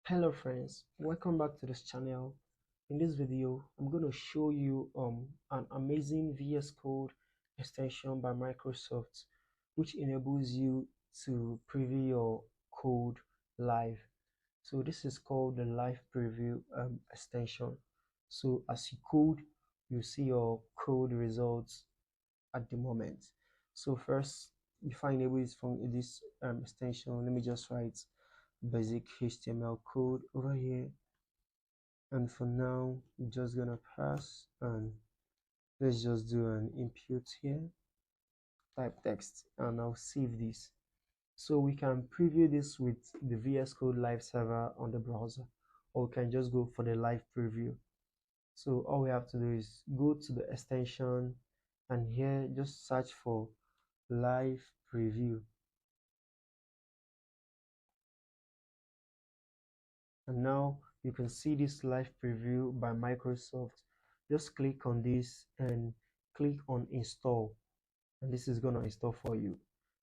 Hello friends, welcome back to this channel. In this video, I'm going to show you an amazing VS Code extension by Microsoft which enables you to preview your code live. So this is called the live preview extension. So as you code, you see your code results at the moment. So first, before I enable this extension, let me just write basic HTML code over here, and for now I'm just gonna pass, and let's just do an input here, type text, and I'll save this. So we can preview this with the VS Code live server on the browser, or we can just go for the live preview. So all we have to do is go to the extension, and here just search for live preview, and now you can see this live preview by Microsoft. Just click on this and click on install, and this is gonna install for you.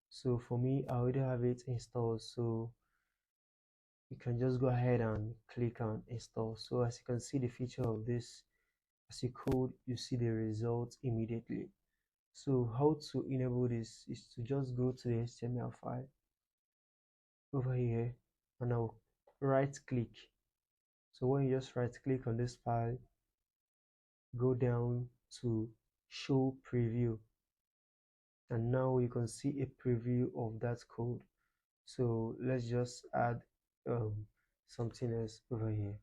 So for me, I already have it installed, so you can just go ahead and click on install. So as you can see, the feature of this, as you code, you see the results immediately. So how to enable this is to just go to the HTML file over here, and I'll right click. So when you just right click on this file, go down to show preview, and now you can see a preview of that code. So let's just add something else over here.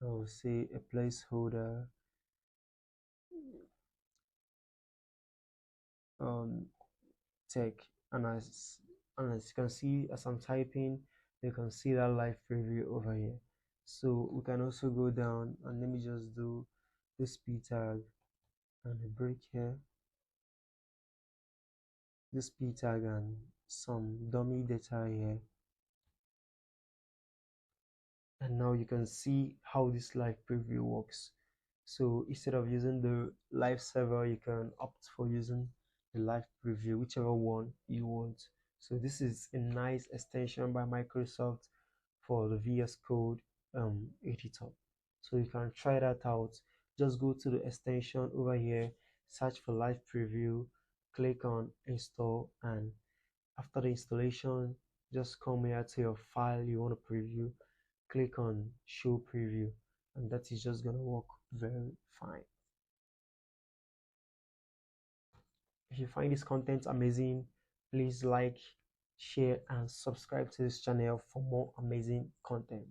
I'll say a placeholder um tech, and as you can see, as I'm typing, you can see that live preview over here. So we can also go down, and let me just do this p tag and a break here, this p tag and some dummy data here, and now you can see how this live preview works. So instead of using the live server, you can opt for using the live preview, whichever one you want. So this is a nice extension by Microsoft for the VS Code editor. So you can try that out. Just go to the extension over here, search for live preview, click on install, and after the installation, just come here to your file you want to preview, click on show preview, and that is just gonna work very fine. If you find this content amazing, please like, share, and subscribe to this channel for more amazing content.